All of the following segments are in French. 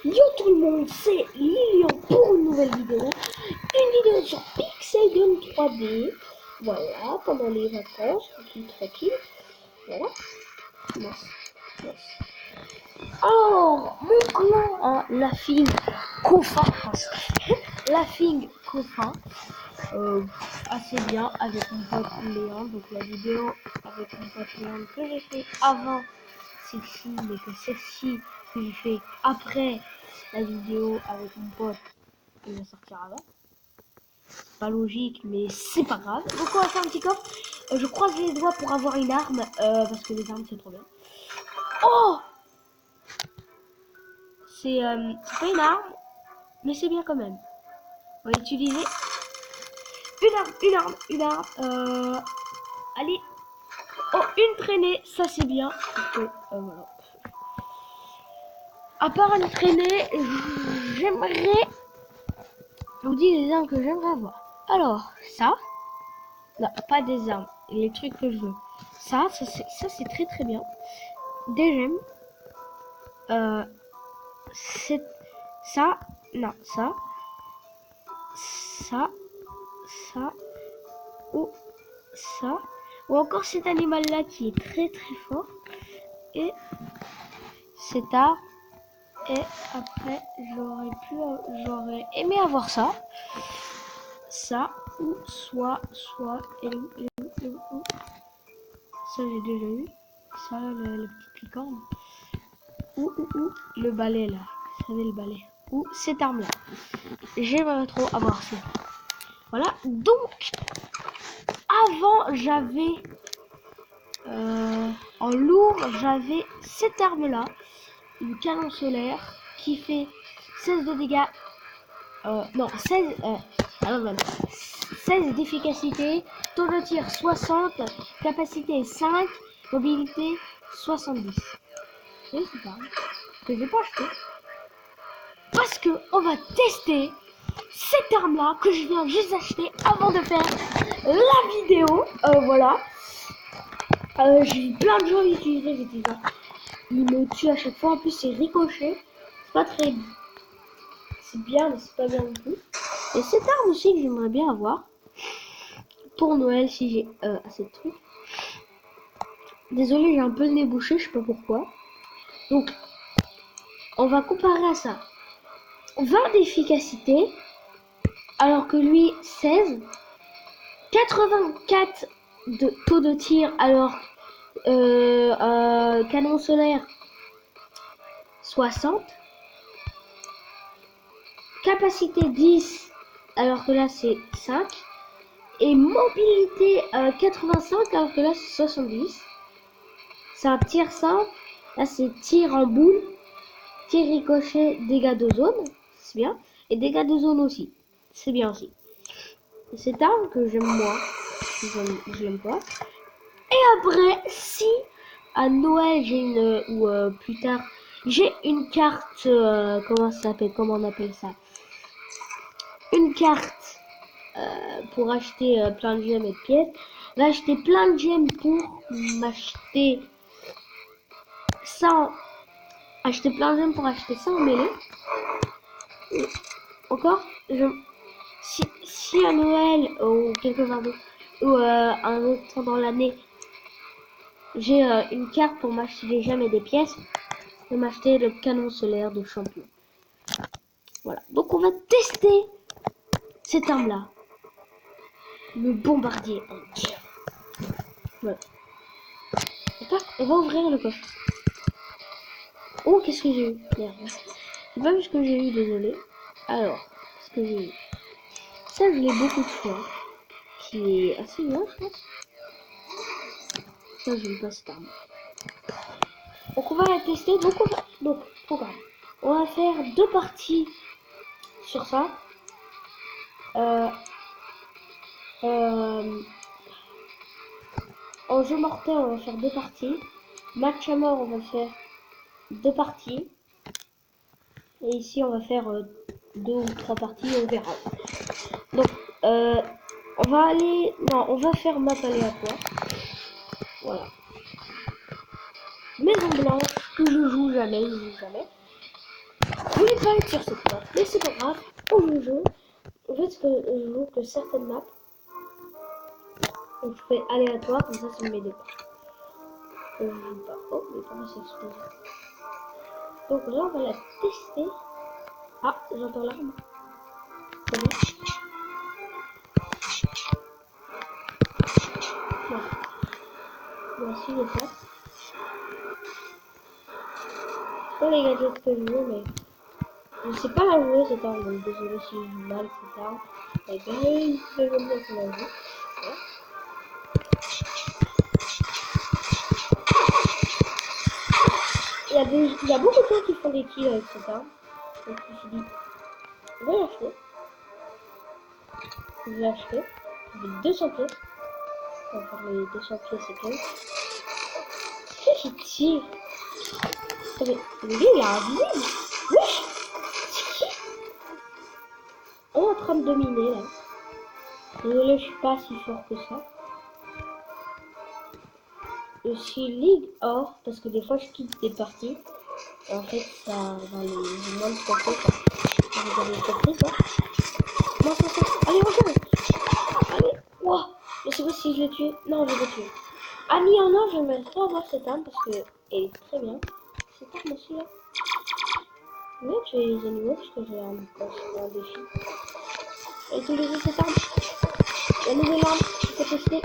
Yo tout le monde, c'est Lilian pour une nouvelle vidéo. Une vidéo sur Pixel Gun 3D. Voilà, pendant les vacances, tranquille. Voilà. Nice. Alors, mon clan, hein, Laughing Kofa. Laughing Kofa. Assez bien avec mon pote Léon. Donc la vidéo avec mon pote Léon que j'ai fait avant celle-ci, mais que celle-ci que j'ai fait après la vidéo avec mon pote, il va sortir avant. Pas logique, mais c'est pas grave. Donc on va faire un petit coffre. Je croise les doigts pour avoir une arme, parce que les armes c'est trop bien. Oh, c'est pas une arme, mais c'est bien quand même. On va utiliser une arme. Allez. Oh, une traînée, ça c'est bien. Parce que, voilà. À part une traînée, j'aimerais... Je vous dis les armes que j'aimerais avoir. Alors, ça. Non, pas des armes. Les trucs que je veux. Ça c'est très bien. Des gemmes. C'est... Ça. Non, ça. Ça. Ou ça. Ou encore cet animal-là qui est très fort. Et cet arbre. Et après, j'aurais aimé avoir ça. Ça, ou soit, et ça j'ai déjà eu. Ça, le petit licorne. Ou, le balai là. Vous savez, le balai. Ou cette arme là. J'aimerais trop avoir ça. Voilà. Donc, avant, j'avais... en lourd, j'avais cette arme là. Le canon solaire qui fait 16 de dégâts. Non, 16... 16 d'efficacité, taux de tir 60, capacité 5, mobilité 70. Et c'est ça que j'ai pas acheté. Parce que on va tester cette arme là que je viens juste d'acheter avant de faire la vidéo. Voilà. J'ai vu plein de gens l'utiliser, j'ai dit ça. Il me tue à chaque fois, en plus c'est ricochet. C'est pas très... C'est bien, mais c'est pas bien non plus. Et cette arme aussi que j'aimerais bien avoir. Pour Noël si j'ai assez de trucs. Désolé, j'ai un peu le nez bouché, je sais pas pourquoi. Donc, on va comparer à ça. 20 d'efficacité, alors que lui, 16. 84 de taux de tir, alors canon solaire, 60. Capacité 10, alors que là, c'est 5. Et mobilité 85, alors que là, c'est 70. C'est un tir simple. Là, c'est tir en boule. Tir ricochet, dégâts de zone. C'est bien. Et dégâts de zone aussi. C'est bien aussi. Et cette arme que j'aime moi. Je l'aime pas. Et après, si à Noël, j'ai une... ou plus tard, j'ai une carte... comment ça s'appelle? Comment on appelle ça? Une carte pour acheter plein de gemmes et de pièces. J'ai acheté plein de gemmes pour m'acheter 100. Acheter plein de gemmes pour acheter 100 en mêlée. Et encore, si à Noël ou quelque part d'autre, ou un autre temps dans l'année, j'ai une carte pour m'acheter des gemmes et des pièces, je vais m'acheter le canon solaire de champion. Voilà. Donc on va tester cette arme là. Le bombardier. Voilà. On va ouvrir le coffre. Oh, qu'est-ce que j'ai eu? Merde. C'est pas vu ce que j'ai eu, désolé. Alors, ce que j'ai eu. Ça, je l'ai beaucoup de fois. Qui est assez bien, je pense. Ça, j'aime pas cette arme. Donc, on va la tester. Donc, programme. On va faire 2 parties sur ça. En jeu mortel, on va faire 2 parties. Match à mort, on va faire 2 parties. Et ici, on va faire 2 ou 3 parties, on verra. Donc, on va aller... Non, on va faire map aléatoire. Voilà. Maison blanche, que je joue jamais. Je voulais pas être sur cette map, mais c'est pas grave. On joue. En fait, je joue que certaines maps. Donc je fais aléatoire, comme ça, ça me met des pas. Je joue pas. Oh, mais comment c'est explosé? Donc là, on va la tester. Ah, j'entends l'arme. C'est bon. Voici les tas. C'est pas les gadgets que je veux, mais je sais pas la jouer cette arme, donc désolé si je joue mal cette arme. Mais bien, je vais me qu'on la joue. Il y a beaucoup de gens qui font des kills avec cette arme. Donc je me suis dit, je vais l'acheter. Je vais l'acheter. Avec 200 pièces. On va faire les 200 pièces et quelques. Qu'est-ce qui tire? Mais le gars il a un visage. Wesh! C'est qui? On est en train de dominer là. Désolé, je suis pas si fort que ça. Je suis Ligue Or parce que des fois je quitte des parties. Et en fait, ça va les moins de compter quoi. Vous avez compris quoi? Moi, ça. Allez, rejoins! Allez! Wow! Je sais pas si je l'ai tué. Non, je l'ai tué. Ami en or, j'aimerais trop avoir cette arme parce que elle est très bien. Cette arme aussi là. Je vais tuer les animaux parce que j'ai un défi. Et utiliser cette arme. La nouvelle arme qu'il faut tester,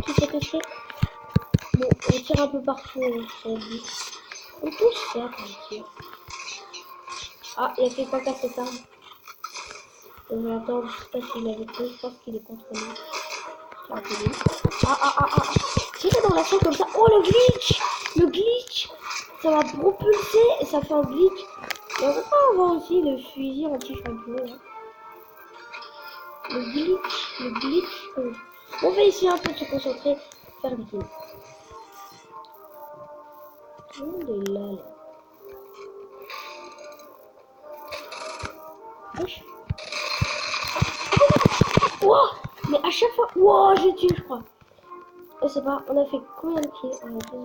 Bon, on tire un peu partout, ça dit. On touche ça quand on tire. Ah, il y a quelqu'un qui a cette arme. J'attends, je sais pas s'il avait pris, je pense qu'il est contre nous. Ah. Tirer dans la chaîne comme ça. Oh, le glitch! Le glitch! Ça va propulser et ça fait un glitch. Et on va pas avoir aussi le fusil anti-champion. Hein. Le glitch. On va essayer un peu de se concentrer, faire des kills. Tout le monde est là. Wesh. Wow! Mais à chaque fois... Wow, j'ai tué, je crois. Je sais pas, on a fait combien de kills? On a fait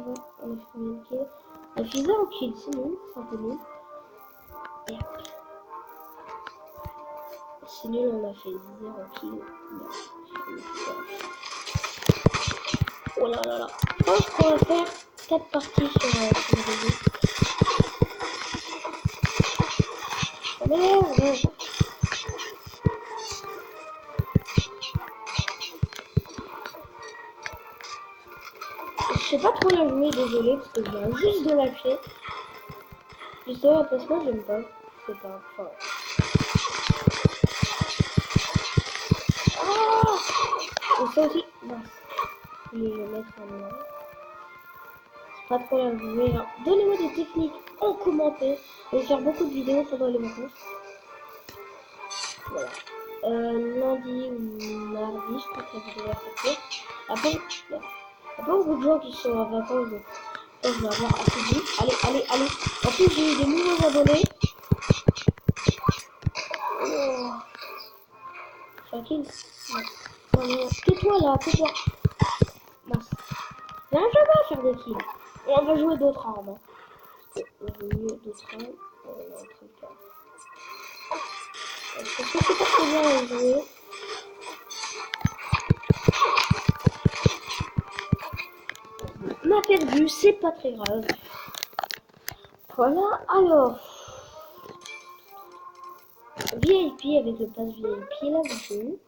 combien de kills? On a fait 0 kills, c'est nul, c'est un peu nul. Et après... C'est nul, on a fait 0 kills. Oh là là là. Je pense qu'on va faire 4 parties sur le réseau. Oh merde! Je sais pas trop la jouer, désolé, parce que je viens juste de lâcher. Justement, parce que moi j'aime pas. C'est pas enfin. Ah! Et ça aussi, mince. Je vais le mettre en noir. C'est pas trop la jouer. Hein. Donnez-moi des techniques en commentaire. Je vais faire beaucoup de vidéos pendant les vacances. Voilà. Lundi ou mardi, je crois que la vidéo va sortir. Après, il y a pas beaucoup de gens qui sont en vacances, donc je vais avoir assez vite. Allez. En plus, j'ai eu des nouveaux abonnés. Oh. Tranquille. Non, tais-toi là, tais-toi. Mince. J'arrive jamais à faire des kills. Et on va jouer d'autres armes. On va jouer d'autres armes. Parce que c'est pas très bien à jouer. On a perdu, c'est pas très grave. Voilà, alors. VIP avec le pass VIP là-dessus.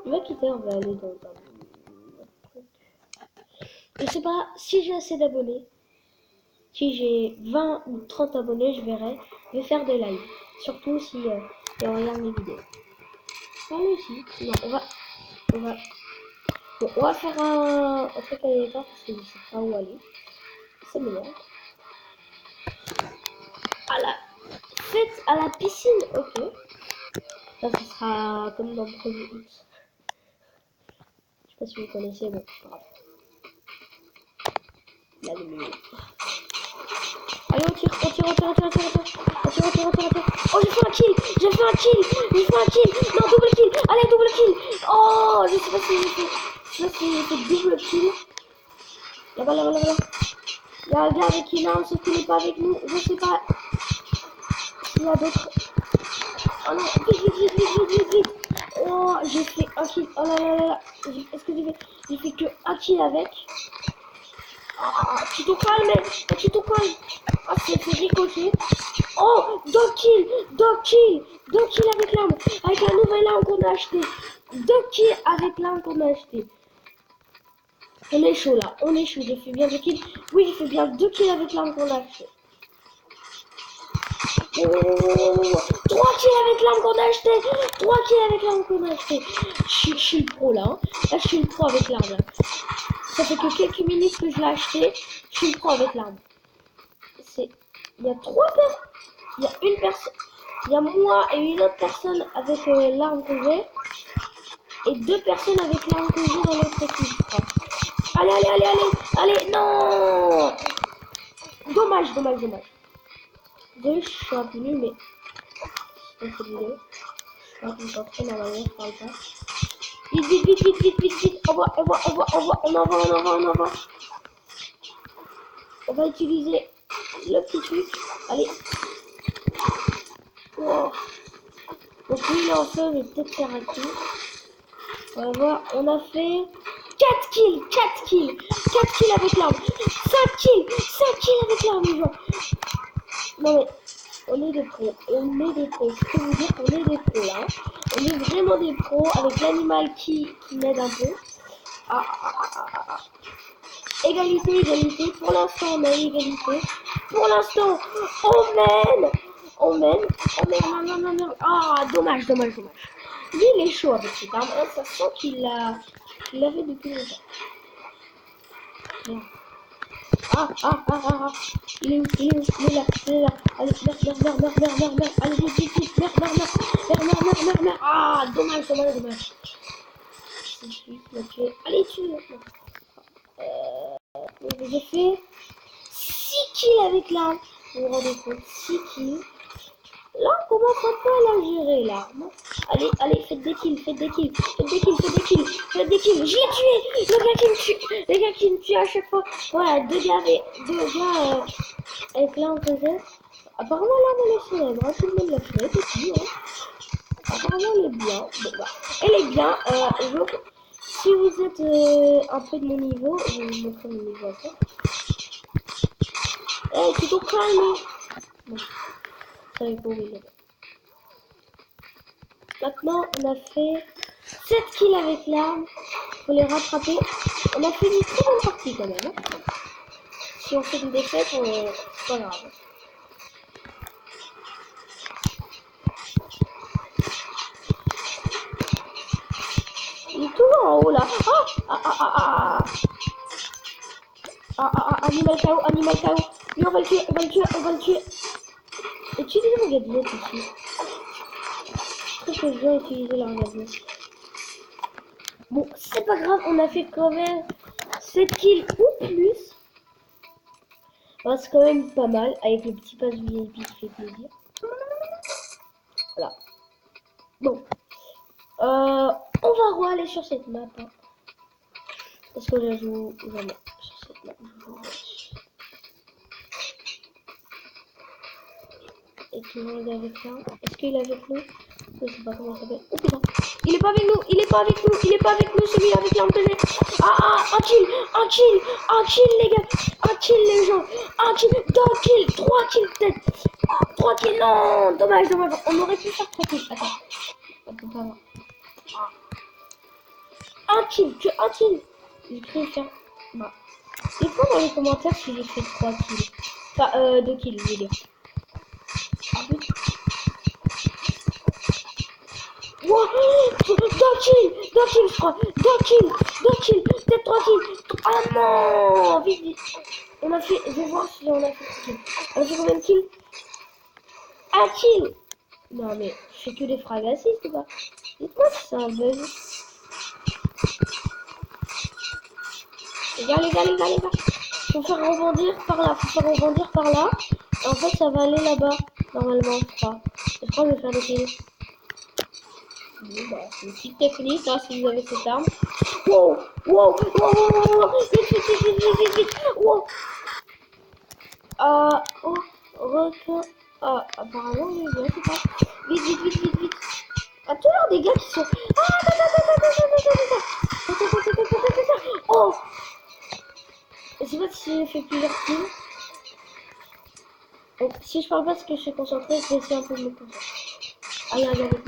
On va quitter, on va aller dans un truc. Je sais pas si j'ai assez d'abonnés. Si j'ai 20 ou 30 abonnés, je verrai. Je vais faire des lives. Surtout si on regarde mes vidéos. Voilà aussi. Non, on va faire un truc à l'état parce que je sais pas où aller. C'est meilleur. À la fête à la piscine, ok. Ça, ce sera comme dans Projet X. Je sais pas si vous connaissez, bon, c'est pas grave. Là, le milieu. Allez, on tire. Oh, j'ai fait un kill. Non, double kill. Allez, double kill. Oh, je sais pas si j'ai fait double kill. Là-bas. a un gars avec une arme, sauf qu'il n'est pas avec nous. Je sais pas. Il y a d'autres. Oh non, vite. Oh, j'ai fait un kill. Oh là là là là. Est-ce que j'ai fait que un kill avec. Tu te calmes, mec. Tu te calmes. Ah, c'est ricoché. Oh, 2 kills avec l'arme. Avec la nouvelle arme qu'on a acheté. 2 kills avec l'arme qu'on a acheté. On est chaud là, j'ai fait bien 2 kills. Oui, j'ai fait bien 2 kills avec l'arme qu'on a acheté. 3 kills avec l'arme qu'on a acheté. 3 kills avec l'arme qu'on a acheté. Je suis le pro là. Hein. Là, je suis le pro avec l'arme. Ça fait que quelques minutes que je l'ai acheté. Je suis le pro avec l'arme. Il y a 3 personnes. Il y a une personne. Il y a moi et une autre personne avec l'arme que j'ai. Et 2 personnes avec l'arme que j'ai dans l'autre équipe, je crois. Allez, non. Dommage. Désolé, je suis un peu nul, mais c'est une vidéo. Je suis concentré, normalement, je parle pas. Vite. On envoie. On va utiliser le petit truc. Allez. Wow. Donc lui, il est en feu, je vais peut-être faire un kill. On va voir, on a fait 4 kills. 4 kills avec l'arme. 5 kills avec l'arme, les gens. Non mais, on est des pros. Je peux vous dire qu'on est des pros là. On est vraiment des pros avec l'animal qui m'aide un peu. Égalité. Pour l'instant, on a égalité. Pour l'instant, on mène. Non. Ah, dommage. Lui, il est chaud avec cette arme. Ça sent qu'il l'avait depuis longtemps. Merde. Il est où? Il est là. Allez, merde. Allez, vite. Merde. Ah, dommage. Allez, tue-le. J'ai fait 6 kills avec l'arme. Vous vous rendez compte, 6 kills. Là, on commence un peu à la gérer, l'arme. Allez, faites des kills. Je l'ai tué. Le gars qui me tue à chaque fois. Voilà, deux gars avec l'arme que j'ai. Apparemment, l'arme, elle est célèbre. Tout le monde l'a fait, aussi. Hein. Apparemment, elle est bien. Bon, bah, elle est bien. Si vous êtes un peu de mon niveau, je vais vous montrer mon niveau à ça. Tu t'en calmes. Bon, ça va pas où il est. Maintenant, on a fait 7 kills avec l'arme. Faut les rattraper. On a fait une très bonne partie quand même. Hein. Si on fait une défaite, c'est pas grave. Il est toujours en haut là. Animal KO. Lui, on va le tuer. Utilisez mon gadget ici. Je trouve que je dois utiliser leur gadget. Bon, c'est pas grave, on a fait quand même 7 kills ou plus. Bah, c'est quand même pas mal avec le petit pass VIP qui fait plaisir. Voilà. Bon. On va aller sur cette map. Hein. Parce que je joue jamais sur cette map. Et tout le monde est avec là. Est-ce qu'il est avec nous? Je sais pas comment ça s'appelle. Oh putain. Il est pas avec nous, celui avec l'arme que j'ai. Un kill, les gars. Un kill, les gens. 2 kills, 3 kills, peut-être. 3 kills, non. Dommage. On aurait pu faire 3 kills. Attends. On peut pas voir. Un kill. J'ai cru faire. Bah. Dites-moi dans les commentaires si j'ai fait 3 kills. Enfin, 2 kills, je veux dire. Ah oui. Wow, 2 kills, je crois. 2 kills, peut-être 3 kills. Ah non, vite. On a fait, je vais voir si on a fait 3 kills. On a fait combien de kills? 1 kill. Non mais, je fais que des frags assists ou pas? Dites-moi si c'est un bug. Les gars. Faut faire rebondir par là. Et en fait, ça va aller là-bas, normalement, je crois. Je crois que je vais faire des kills. Bon, bah, c'est une petite technique, hein, si vous avez cette arme. Wow. Vite. Wow. Oh, requin. Apparemment, il est bien, c'est pas. Vite, vite, vite, vite, vite. Ah, toujours des gars qui sont. Oh! Je sais pas si j'ai fait plusieurs kills. Donc, si je parle pas parce que je suis concentré, je vais essayer un peu de me concentrer. Allez, regardez.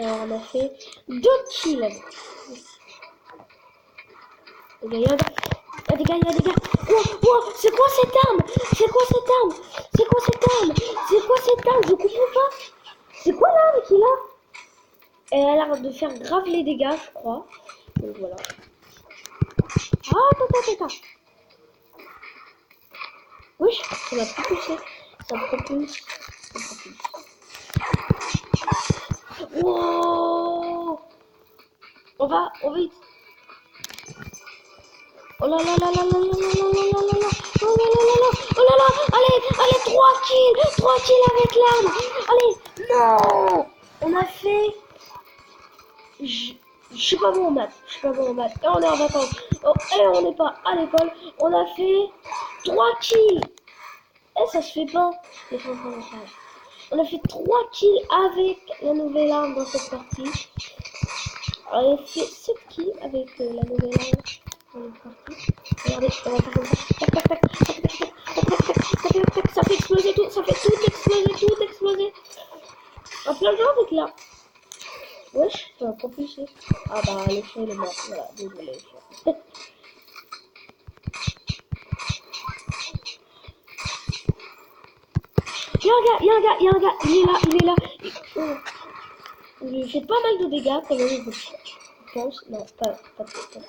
On a fait 2 kills. Il y a des gars, il y a des gars. Oh, c'est quoi cette arme? C'est quoi cette arme? C'est quoi cette arme? C'est quoi cette arme? Je comprends pas. C'est quoi l'arme qu'il a? Elle a l'air de faire grave les dégâts, je crois. Donc voilà. Ah, attends. Oui, ça m'a propulsé. Ça propulse. Wow! On va vite. Oh là là là là là là là là là là là. Oh là là là là. Oh là là. Allez, 3 kills avec l'arme. Allez, non. On a fait. Je suis pas bon en maths. Et on est en vacances. Oh, et on n'est pas à l'école. On a fait 3 kills. Et ça se fait pas. On a fait 3 kills avec la nouvelle arme dans cette partie. On a fait 7 kills avec la nouvelle arme dans cette partie. Regardez, on va faire comme ça. Ça fait exploser tout. Ça fait tout exploser. Un plein de gens avec là. Wesh, ça va propulser. Ah bah, le chat il est mort. Voilà, désolé. Il y a un gars, il est là. Il fait pas mal de dégâts quand même, je pense. Non, pas trop.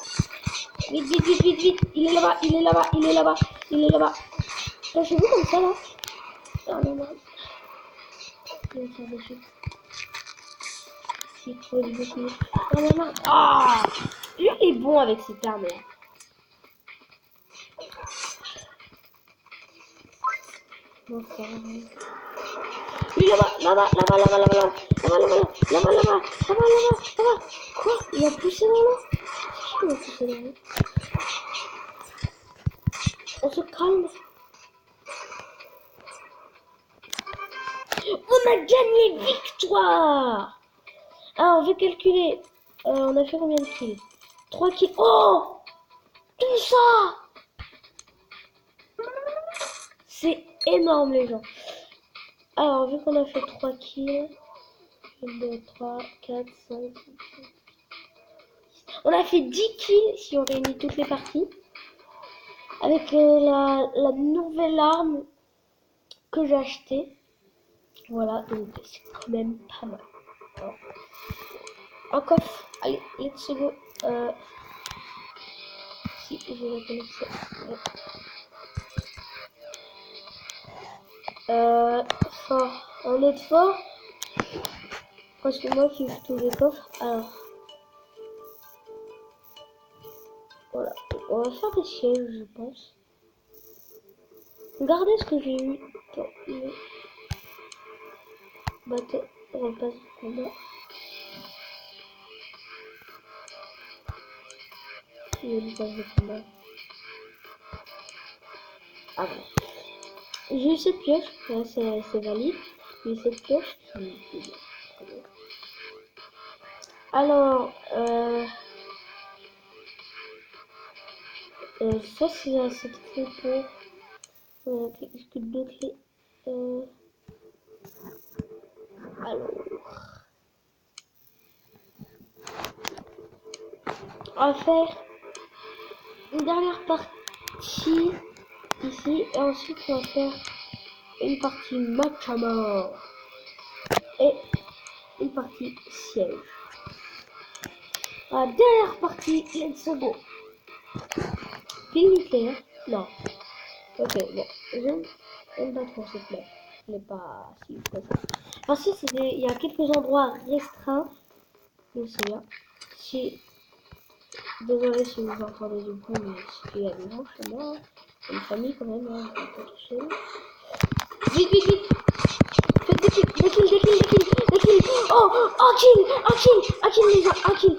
Vite. Il est là-bas. Cachez-vous comme ça, là. Non. Il va faire des chutes. C'est trop difficile. Non. Ah! Lui, il est bon avec cette arme, là. Non, ça va. Lui, là-bas. Quoi? Il a poussé dans l'eau? C'est qui qui a poussé dans l'eau? On se calme. On a gagné, victoire! Ah, on veut calculer. On a fait combien de kills? 3 kills. Oh! Tout ça! C'est énorme, les gens. Alors, vu qu'on a fait 3 kills, 1, 2, 3, 4, 5, 6, on a fait 10 kills si on réunit toutes les parties. Avec la nouvelle arme que j'ai achetée. Voilà, donc c'est quand même pas mal. Alors, un coffre. Allez, let's go. Si je la connexion. Fort. On est fort. Parce que moi qui ouvre tous les coffres. Alors. Voilà. On va faire des sièges, je pense. Regardez ce que j'ai eu dans le bateau. On passe de combat. Il y a une passe de combat. Ah bon. J'ai eu cette pioche, ouais, c'est valide. J'ai eu cette pioche qui est bien. Alors, ça c'est cette clé pour... qu'est-ce que d'autres clés alors... On va faire une dernière partie ici et ensuite on va faire une partie match à mort et une partie siège. La dernière partie, let's go. Pile nucléaire? Non. Ok, bon. J'aime pas trop cette map. Elle n'est pas si facile. Enfin, si, il y a quelques endroits restreints. Je sais bien. Si... Désolé si vous entendez du bruit, mais il y a des gens chez moi. Il y a une famille quand même, hein, pas tout seul. Vite! Faites des kills! oh, un kill les gens, un kill.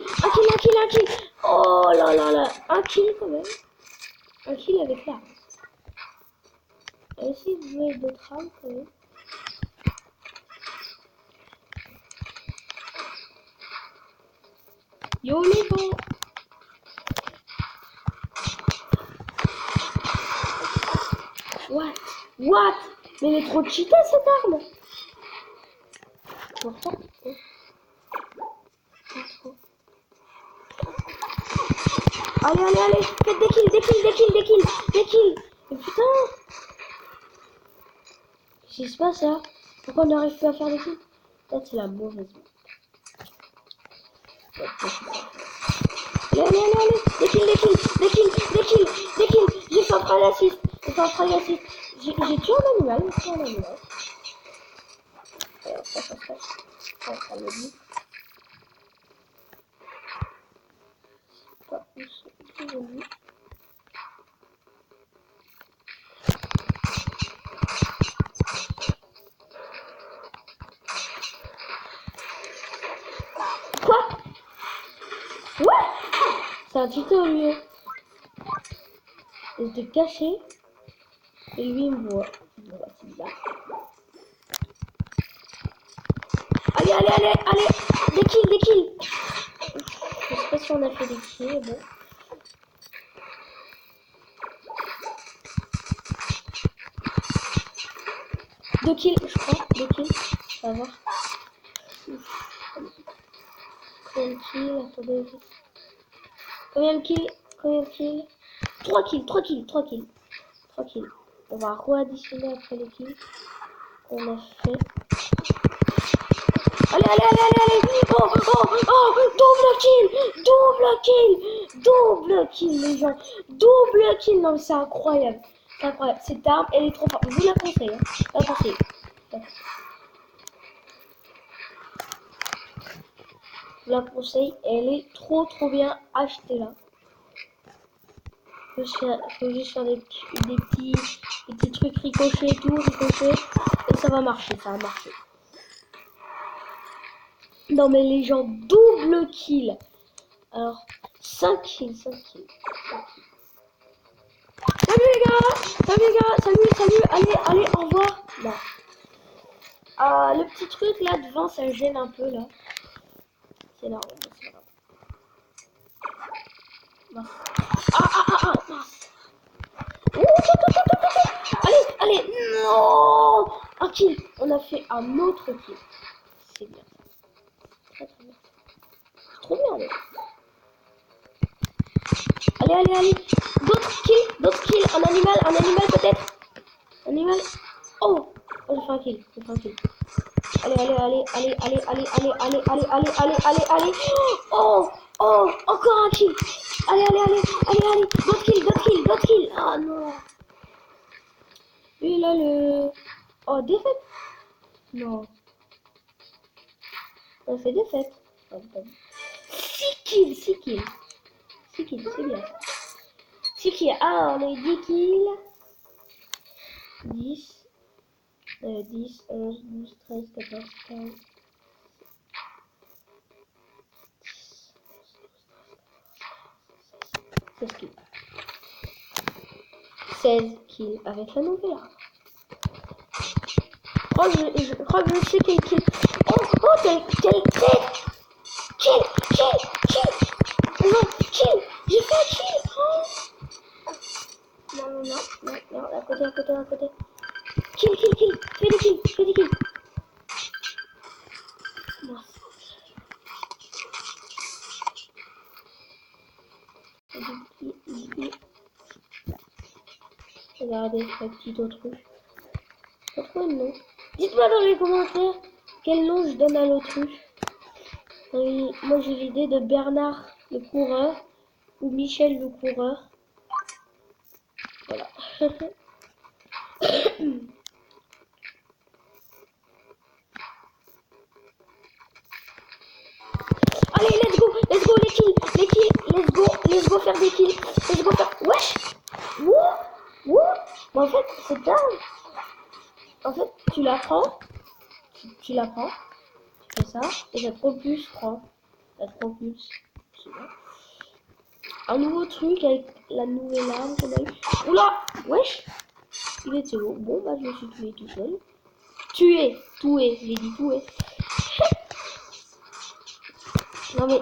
Oh là là là, un kill quand même. Un kill avec l'arme. On va essayer de jouer avec d'autres armes quand même. Yo les bons. What? Mais elle est trop cheatée cette arme. Pourtant. Allez, faites des kills. Mais putain. Qu'est-ce qui se passe là? Pourquoi on n'arrive plus à faire des kills? Peut-être c'est la mauvaise. Allez, des kills. J'ai fait un frag assist. J'ai tué un animal. Alors, ça me dit. Pas où c'est que j'ai vu. Quoi? Ouais. C'est un tuto lui. Il était caché. Et lui il me voit. C'est bizarre. Allez. Des kills. Je sais pas si on a fait des kills, bon. Deux kills, je crois. On va voir. Combien de kills? Attendez. Combien de kills? 3 kills. On va re-additionner après les kills qu'on a fait. Allez. Oh, double kill les gens. Double kill, non mais c'est incroyable. Cette arme, elle est trop forte. Je vous la conseille. Je la conseille, elle est trop bien. Achetez-la. Faut juste faire des petits trucs ricochés et tout, et ça va marcher, Non mais les gens, double kill. Alors, 5 kills. Salut les gars, salut, allez, au revoir. Non. Le petit truc là devant, ça gêne un peu là. C'est là, mince. Mince. Allez, non. Un kill, on a fait un autre kill. C'est bien. Très bien. C'est trop bien, allez. D'autres kills. Un animal peut-être. Oh, j'ai fait un kill. Allez. Oh, encore un kill. Allez. D'autres kills. Ah non. Et là Oh, défaite. Non. On fait défaite. 6 kills, c'est bien. 6 kills. Ah, on a eu 10 kills. 10, 11, 12, 13, 14, 15. 16 kills. 16 kills avec la nouvelle arme. Je crois que je sais quel kill. Oh, quel tête. Kill. Non, kill. J'ai fait un kill. Oh. Non, à côté. Kill. Fais des kills. Regardez ce petit autruche. Pourquoi non? Dites-moi dans les commentaires quel nom je donne à l'autruche. Oui, moi j'ai l'idée de Bernard le coureur ou Michel le coureur. Voilà. Allez, let's go les kills, let's go faire des kills, wesh, wouh, mais en fait, c'est dingue, en fait, tu la prends, tu fais ça. Et t'as 3 plus, je crois. T'as 3 plus. Je sais pas. Un nouveau truc avec la nouvelle arme qu'on a eu. Oula! Wesh! Il était où? Bon, bah, je me suis tué tout seul. Tué! J'ai dit tué. Non mais...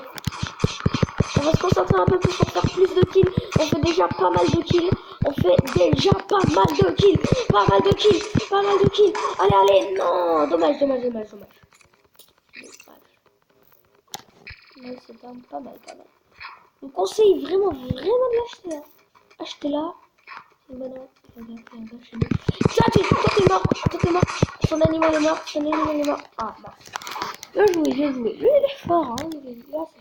On va se concentrer un peu plus pour faire plus de kills. On fait déjà pas mal de kills. Pas mal de kills. Allez. Non. Dommage. Ouais, c'est pas mal. Je vous conseille vraiment de l'acheter là. Achetez-la. C'est une bonne idée. Toi, t'es mort. Son animal est mort. Ah, bah. Bien joué. Lui, il est fort, hein. Là, c'est fort.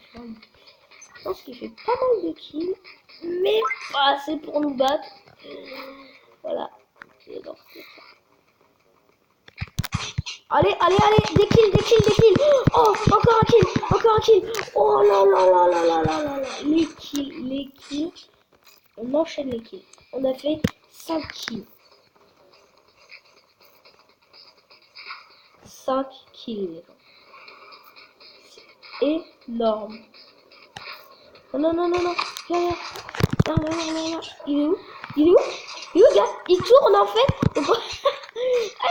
Je pense qu'il fait pas mal de kills, mais pas assez pour nous battre. Voilà. Allez, des kills. Oh, encore un kill. Oh là. Les kills. On enchaîne les kills. On a fait 5 kills. 5 kills, les gens. C'est énorme. Non. Viens. Non. Il est où, gars? Il tourne, en fait. Ah,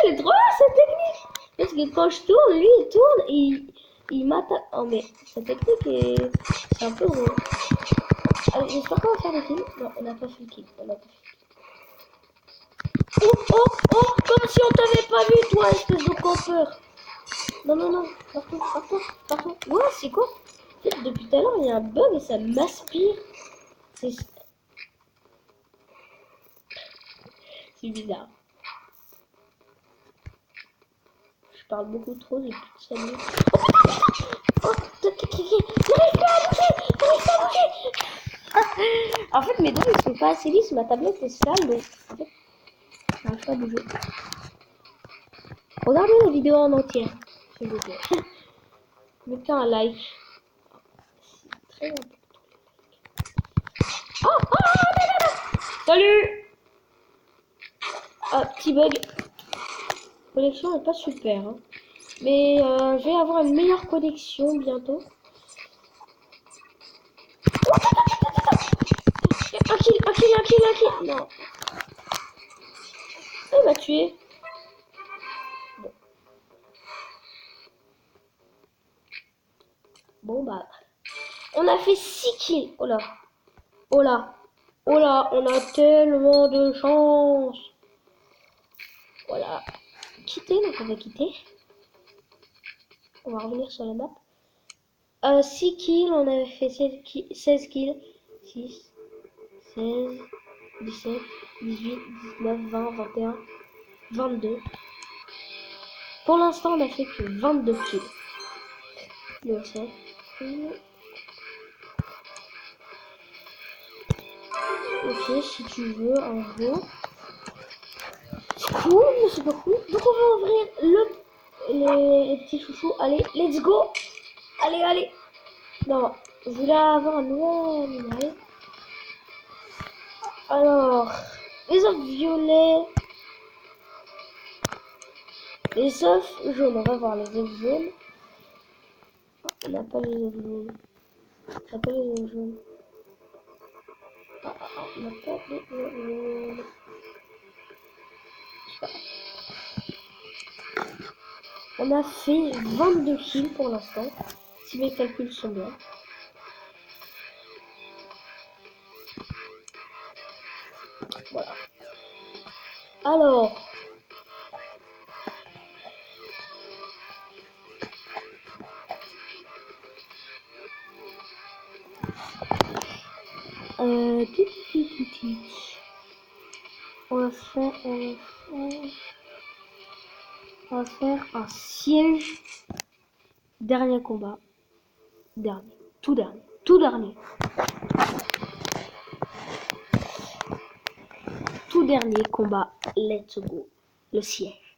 elle est drôle, cette technique. Parce que quand je tourne, lui, il tourne et il m'attaque. Oh, mais cette technique c'est un peu drôle. Allez, j'espère qu'on va faire des kills. Non, on n'a pas fait le kill. Oh, comme si on t'avait pas vu, toi, espèce de campeur. Non. Partout. Ouais, c'est quoi? En fait, depuis tout à l'heure, il y a un bug et ça m'aspire. C'est bizarre. Je parle beaucoup trop depuis tout à l'heure. Oh, n'arrive pas à bouger. En fait, mes doigts, ils sont pas assez lisses. Ma tablette est sale, donc en fait, j'arrive pas à bouger. Regardez la vidéo en entière, s'il vous plaît. Mettez un like. C'est très important. Non. Salut. Ah, petit bug. La connexion n'est pas super, hein. Mais je vais avoir une meilleure connexion bientôt. Un kill. Non. Il m'a tué. Bon bah. On a fait 6 kills. Oh là, on a tellement de chance. Voilà. Donc on va quitter. On va revenir sur la map. 6 kills, on avait fait 16 kills. 6, 16, 17, 18, 19, 20, 21, 22. Pour l'instant, on a fait que 22 kills. Le 5. Ok, si tu veux, un jour. C'est cool, mais c'est pas cool. Donc on va ouvrir les petits chouchous. Allez, let's go. Allez. Non, je voulais avoir un nouveau animal. Alors, les œufs violets. Les œufs jaunes, on va voir les œufs jaunes. On n'a pas les œufs jaunes. On n'a pas les œufs jaunes. On n'a pas les œufs jaunes. On a fait 22 kills pour l'instant, si mes calculs sont bien. Voilà. Alors, on va faire un siège. Dernier combat. Tout dernier. Tout dernier combat. Let's go. Le siège.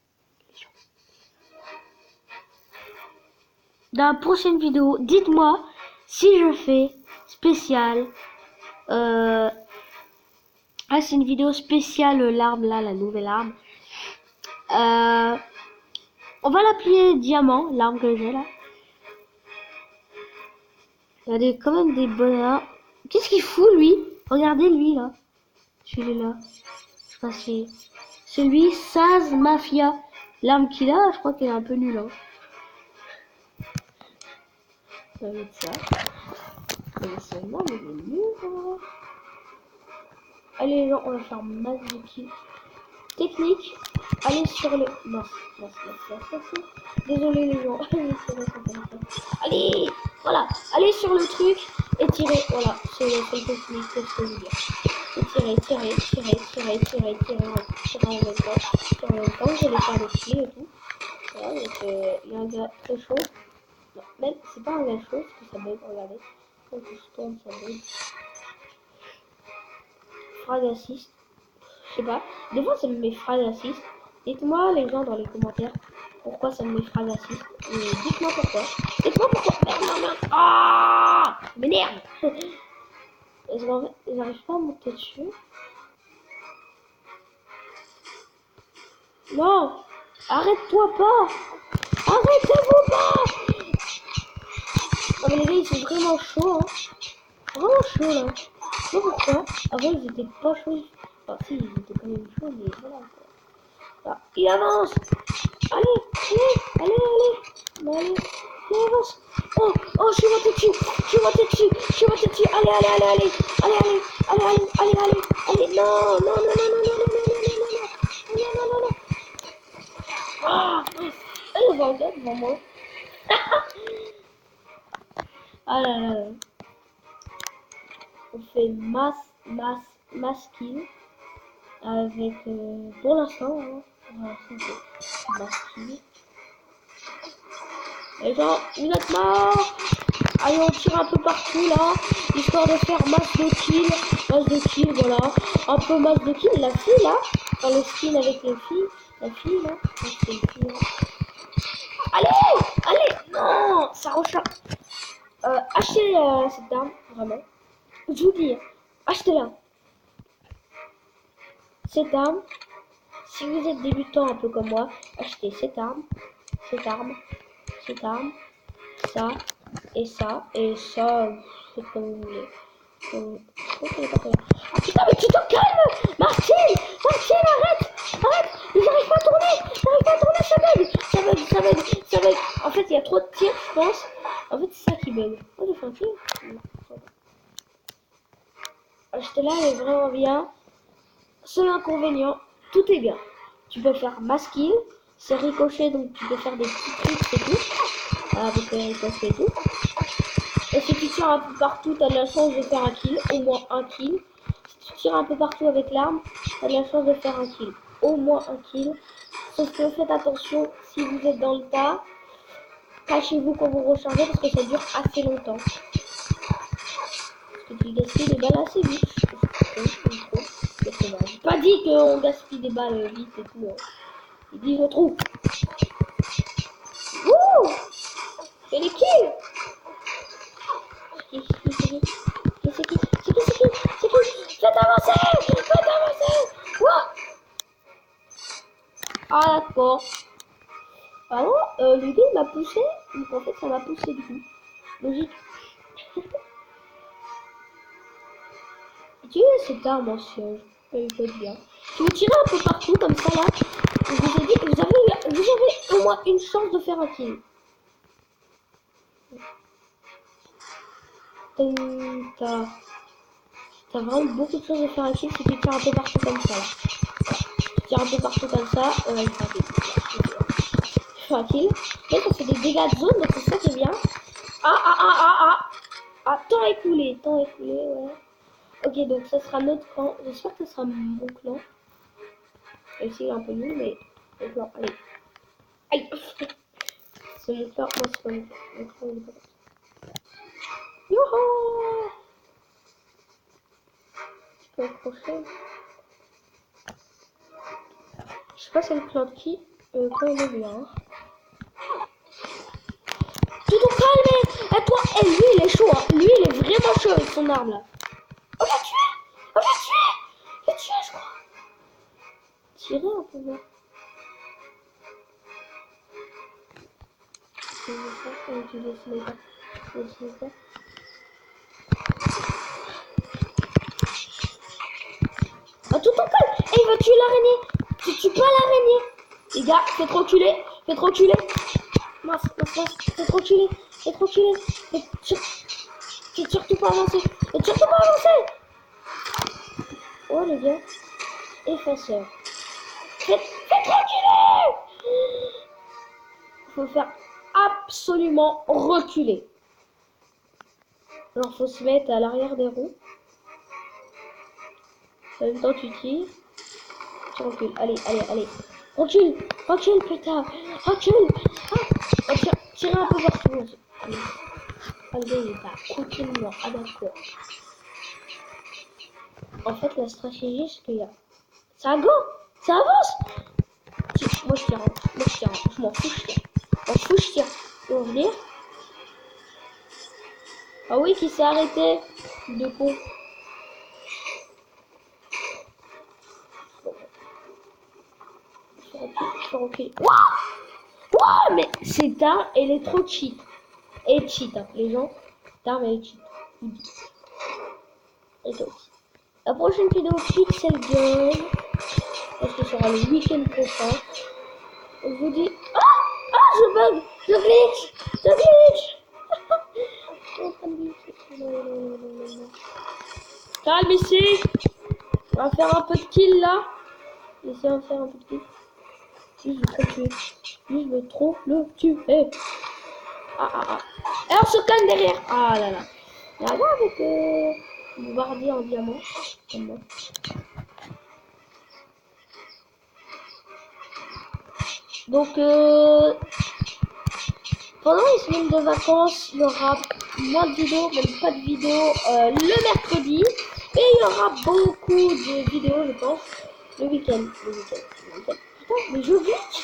Dans la prochaine vidéo, dites-moi si je fais spécial. C'est une vidéo spéciale, l'arme là, la nouvelle arme. On va l'appeler diamant, l'arme que j'ai là. Il y a quand même des bonheurs. Qu'est-ce qu'il fout, lui? Regardez, lui, là. Celui-là. Je sais pas si... Celui, Saz Mafia. L'arme qu'il a, je crois qu'elle est un peu nulle. Hein. Ça va être ça. Mais seulement, il est nul. Hein. Allez, les gens, on va faire masse de kills. Technique. Allez sur le... Mince. Désolé, les gens. Allez, voilà. Allez sur le truc et tirez. Voilà, c'est le technique que je peux vous dire. Et tirer en même temps. Je vais faire des kills et tout. Voilà, donc il y a un gars très chaud. Non, même, c'est pas un gars chaud, parce que ça bug, regardez. Quand je tourne, ça bug. Frag assist. Je sais pas. Des fois, ça me met frag assist. Dites-moi, les gens, dans les commentaires, pourquoi ça me met frag assist. Dites-moi pourquoi. Merde. Ah, m'énerve. J'arrive pas à monter dessus. Non, arrête-toi pas. Arrêtez-vous pas. Non mais les gars, ils sont vraiment chauds. Hein. Vraiment chauds là. Je sais pas pourquoi. Avant, ils étaient pas chauds. Enfin, si, ils étaient quand même chauds, mais voilà quoi. Là, il avance. Allez. Non, allez. Il avance. Oh, je suis monté dessus. Allez. Non. Ah, elle va regarder devant moi. Ah là là. On fait masse kill. Avec, pour l'instant, hein, masse kill. Les gens, vous êtes morts. Allez, on tire un peu partout là, histoire de faire masse de kill, voilà. Un peu masse de kill, la fille là, dans le skin avec les filles, la fille là, c'est une fille, là. Allez, non, ça recharge. Achetez cette arme, vraiment. Je vous dis, achetez-la. Cette arme, si vous êtes débutant un peu comme moi, achetez cette arme, ça, et ça, faites comme vous voulez. Ah putain, mais tu te calmes, Martine, arrête, j'arrive pas à tourner, ça bug. En fait, il y a trop de tirs, je pense. En fait, c'est ça qui bug. Oh, j'ai fait un tir. Acheter-la, elle est vraiment bien. Seul inconvénient, tout est bien. Tu peux faire mass kill, c'est ricochet, donc tu peux faire des petits trucs et tout. Avec les ricochets et tout. Et si tu tires un peu partout, tu as de la chance de faire un kill, au moins un kill. Si tu tires un peu partout avec l'arme, tu as de la chance de faire un kill, au moins un kill. Sauf que faites attention, si vous êtes dans le tas, cachez-vous quand vous rechargez parce que ça dure assez longtemps. Parce que tu gaspilles des balles assez vite. J'ai pas dit qu'on gaspille des balles vite et tout. Hein. Il dit je trouve. Ouh, fais les kills. C'est qui? Faites avancer. Quoi? Ah d'accord. Ah non, le gars il m'a poussé. Donc en fait ça m'a poussé du coup. Logique. Tu as cette arme ancienne. Elle est bien. Si vous tirez un peu partout comme ça là, je vous ai dit, vous avez au moins une chance de faire un kill. T'as vraiment beaucoup de chances de faire un kill si tu tires un peu partout comme ça. Là. Tu tires un peu partout comme ça, il fait un kill. Tu fais un kill. Mais ça fait des dégâts de zone, donc c'est ça qui est bien. Ah, temps écoulé, ouais. Ok, donc ça sera notre clan. J'espère que ça sera mon clan. Même s'il est un peu nul, mais mon clan, allez. Aïe. C'est mon clan, moi c'est pas mon clan. Mon clan, il est pas comme ça. Youhou! Je peux accrocher. Je sais pas c'est le clan de qui. Quand il est bien. Hein. Tu te calmes! Et toi, lui il est chaud. Hein. Lui il est vraiment chaud avec son arme là. On l'a tué! Je crois. Tirer un peu là. Je vais faire comme tu le sniper. va tuer l'araignée. Tu tues pas l'araignée. Les gars, faites reculer. Faites reculer. Mince, faites reculer. Faites reculer. Faites surtout pas avancer. Faites surtout pas avancer. Oh les gars. Effaceur. Faites reculer. Faut faire absolument reculer. Alors faut se mettre à l'arrière des roues. En même temps tu tires. Tu recules. Allez. Recule, putain. Recule. Ah, tire un peu partout. Allez, il va tranquillement. Ah d'accord. En fait, la stratégie, c'est qu'il y a... Ça avance. Moi, je tire. Je m'en fous, je tire. Ils vont venir. Ah oui, qui s'est arrêté. De con. Je recule. Waouh, mais cette arme, elle est trop cheat. Elle est cheat, hein. Les gens, cette arme, elle est cheat. Et donc, la prochaine vidéo Pixel Gun, parce que ce sera le week-end prochain. Je vous dis... je bug. Je glitch. Calme ici. On va faire un peu de kill là. Essayons de faire un peu de kill. Je veux trop le tuer. Alors, se calme derrière. Ah là là. Regarde avec bombardier en diamant. Comme moi. Donc, pendant les semaines de vacances, il y aura moins de vidéos, même pas de vidéos le mercredi. Et il y aura beaucoup de vidéos, je pense, le week-end. Putain, mais je glitch.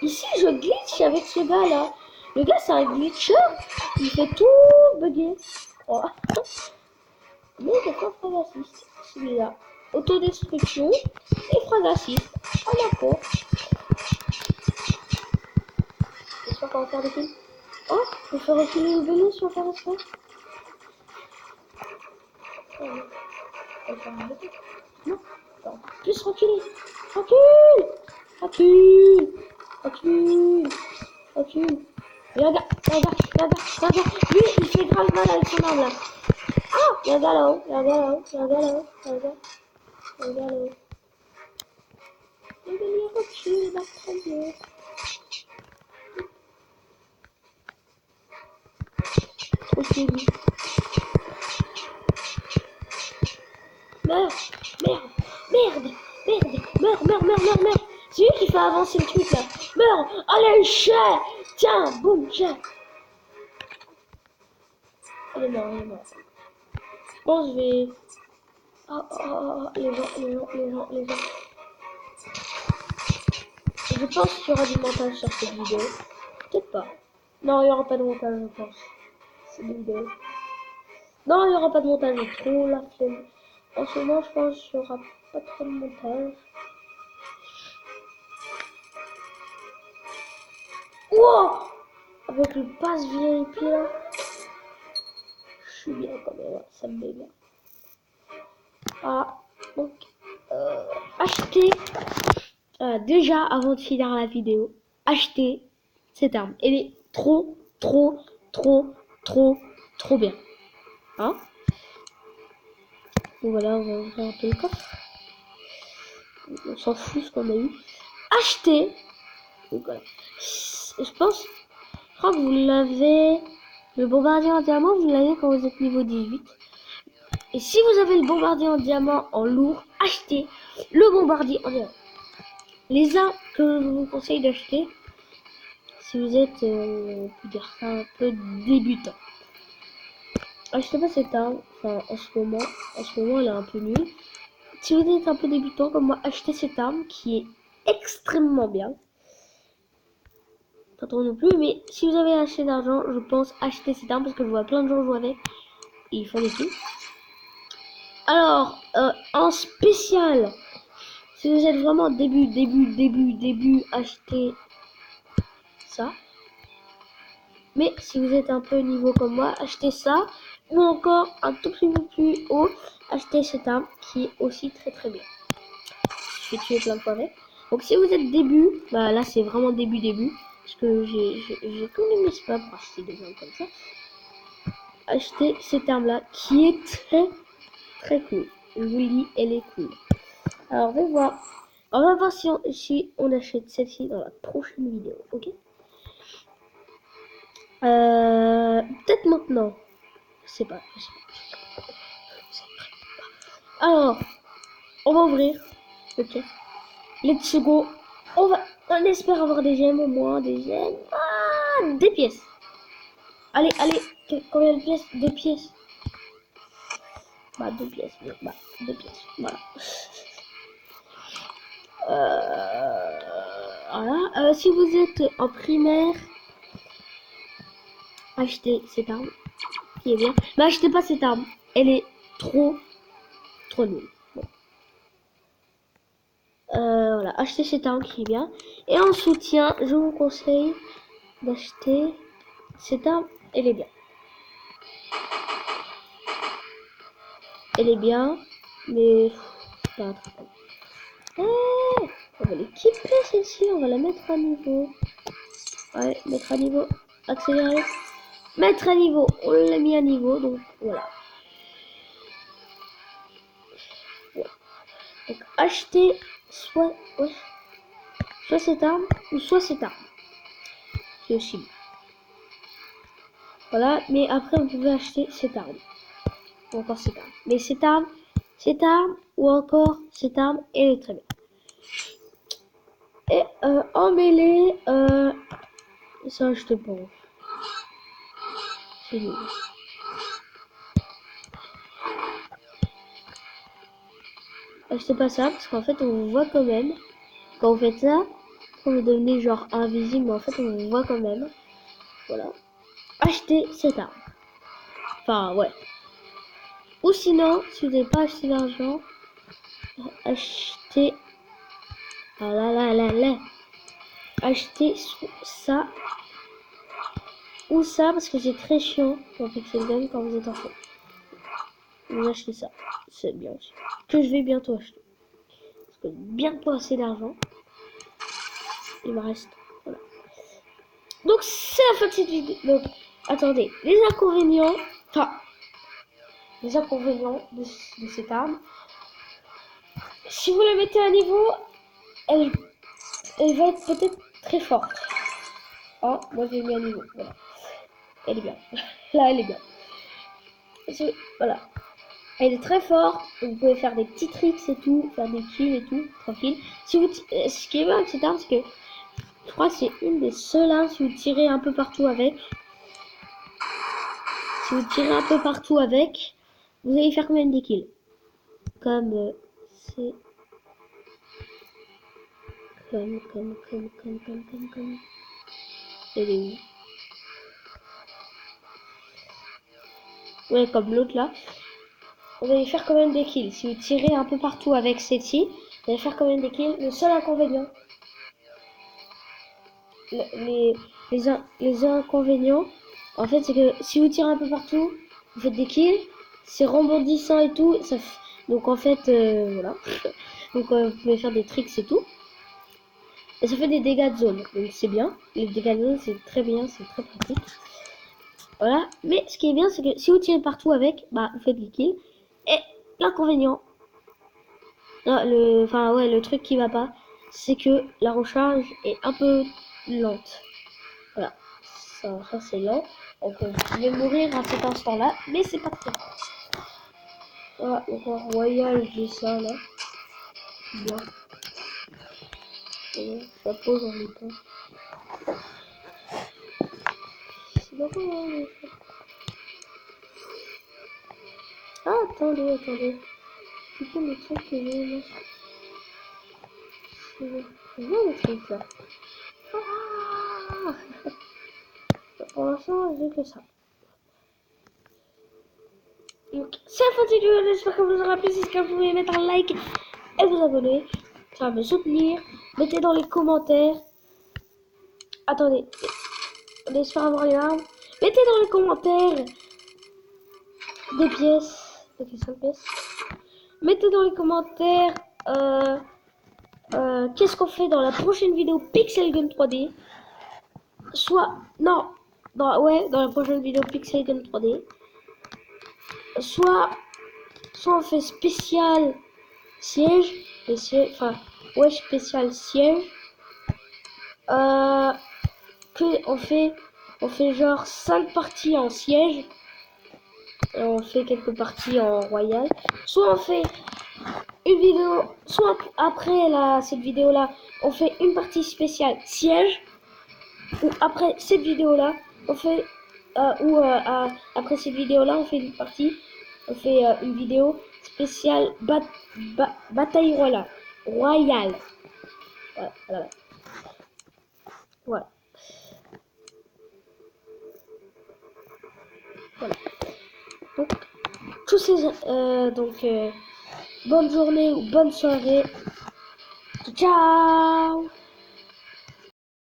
Ici, je glitch avec ce gars-là. Le gars, c'est un glitcher. Il fait tout bugger. Oh. Mais des fois, phrase assist. Celui-là. Autodestruction et phrase assist. Ah, d'accord. J'espère qu'on va faire des kills. Oh, je vais faire reculer le vélo si on fait respect. Non. Non. Plus reculer. Recule. Regarde. Lui, il fait grave mal avec son arme là. Ah, regarde là-haut. Il recule, très bien. Ok, lui. Meurs. C'est lui qui fait avancer le truc là. Meurs. Allez, chat. Tiens, boum, chat. Il est mort. Je pense que je vais... les gens. Je pense qu'il y aura du montage sur cette vidéo. Peut-être pas. Non, il n'y aura pas de montage, je pense. C'est une vidéo. Non, il n'y aura pas de montage, j'ai trop la flemme. En ce moment, je pense qu'il n'y aura pas trop de montage. Wow! Avec le pass VIP là. Je suis bien quand même, ça me met bien. Ah, donc, acheter. Déjà, avant de finir la vidéo, acheter cette arme. Elle est trop bien. Hein? Donc voilà, on va ouvrir un peu le coffre. On s'en fout ce qu'on a eu. Acheter. Donc voilà. Je crois que vous l'avez. Le bombardier en diamant, vous l'avez quand vous êtes niveau 18. Et si vous avez le bombardier en diamant en lourd, achetez le bombardier en diamant. Les armes que je vous conseille d'acheter, si vous êtes, on peut dire ça, un peu débutant. Achetez pas cette arme, enfin en ce moment elle est un peu nulle. Si vous êtes un peu débutant comme moi, achetez cette arme qui est extrêmement bien. Pas trop non plus, mais si vous avez assez d'argent, je pense acheter cette arme parce que je vois plein de gens jouer avec et ils font des kills. Alors, en spécial, si vous êtes vraiment début, achetez ça. Mais si vous êtes un peu niveau comme moi, achetez ça. Ou encore un tout petit peu plus haut, achetez cette arme qui est aussi très bien. fait tuer plein de fois avec. Donc si vous êtes début, bah là c'est vraiment début. Parce que j'ai connu mes pas pour acheter des armes comme ça. Acheter cette arme-là qui est très cool. Je vous le dis, elle est cool. Alors on va voir. On va voir si on achète celle-ci dans la prochaine vidéo, ok? Peut-être maintenant. Je sais pas. Alors, on va ouvrir. Ok. Let's go. On espère avoir des gemmes au moins, des gemmes. Ah, des pièces. Allez. Combien de pièces? 2 pièces. Bah, 2 pièces. Bah, 2 pièces. Voilà. Voilà. Si vous êtes en primaire, achetez cette arme qui est bien. Mais achetez pas cette arme. Elle est trop nulle. Bon. Voilà, achetez cette arme qui est bien. Et en soutien, je vous conseille d'acheter cette arme. Elle est bien. Elle est bien, mais pas très bien. On va l'équiper celle-ci, on va la mettre à niveau. Ouais, mettre à niveau. Accélérer. Mettre à niveau. On l'a mis à niveau, donc voilà. Donc acheter soit cette arme ou soit cette arme. C'est aussi bon. Voilà, mais après vous pouvez acheter cette arme. Ou encore cette arme. Mais cette arme ou encore cette arme, elle est très bien. Et en mêlée, ça je te pense. C'est nul. Achetez pas ça parce qu'en fait on vous voit quand même. Quand vous faites ça, quand vous devenez genre invisible, mais en fait on vous voit quand même. Voilà. Achetez cette arme. Enfin ouais. Ou sinon, si vous n'avez pas acheté d'argent, achetez. Ah là. Achetez ça. Ou ça parce que c'est très chiant pour Pixel Gun quand vous êtes enfant. Vous achetez ça. C'est bien aussi. Que je vais bientôt acheter. Parce que bientôt assez d'argent. Il me reste. Voilà. Donc c'est la fin de cette vidéo. Donc attendez. Les inconvénients. Enfin. Les inconvénients de cette arme. Si vous la mettez à niveau, elle va être peut-être très forte. Oh, moi j'ai mis à niveau. Voilà. Elle est bien. Là, elle est bien. Voilà. Elle est très forte. Vous pouvez faire des petits tricks et tout. Faire des kills et tout. Tranquille. Si vous ce qui est bien avec cette arme, c'est que je crois que c'est une des seules armes si vous tirez un peu partout avec. Si vous tirez un peu partout avec, vous allez faire quand même des kills. Comme c'est. Comme. Elle est où? Ouais, comme l'autre là. Vous allez faire quand même des kills. Si vous tirez un peu partout avec celle-ci, vous allez faire quand même des kills. Le seul inconvénient, les inconvénients, en fait, c'est que si vous tirez un peu partout, vous faites des kills, c'est rebondissant et tout. Donc en fait, voilà. Donc vous pouvez faire des tricks et tout. Et ça fait des dégâts de zone. Donc c'est bien. Les dégâts de zone, c'est très bien, c'est très pratique. Voilà. Mais ce qui est bien, c'est que si vous tirez partout avec, bah vous faites des kills. Et l'inconvénient, le truc qui va pas, c'est que la recharge est un peu lente. Voilà, ça c'est lent. Donc vous pouvez mourir à cet instant-là, mais c'est pas très grave. Voilà, donc en royal, j'ai ça là. Bien. Ça pose, j'en ai pas. C'est pas quoi, Ah, attendez. C'est quoi le truc que j'ai là? C'est quoi le truc là? Ah Pour l'instant, j'ai que ça. Donc, c'est la fin de cette vidéo, j'espère que vous aura plu. Si c'est le cas, vous pouvez mettre un like et vous abonner. Ça va me soutenir. Mettez dans les commentaires. Attendez, on espère avoir les armes. Mettez dans les commentaires des pièces. Ok, 5 pièces. Mettez dans les commentaires qu'est-ce qu'on fait dans la prochaine vidéo Pixel Gun 3D? Soit, non, dans la prochaine vidéo Pixel Gun 3D. Soit on fait spécial siège, enfin, ouais, spécial siège. On fait genre 5 parties en siège. Et on fait quelques parties en royal. Soit on fait une vidéo, soit après cette vidéo là, on fait une partie spéciale siège. Ou après cette vidéo là, on fait après cette vidéo là, on fait une partie, on fait une vidéo spéciale bataille royale. Royale. Voilà. Voilà. Voilà. Donc, bonne journée ou bonne soirée. Ciao.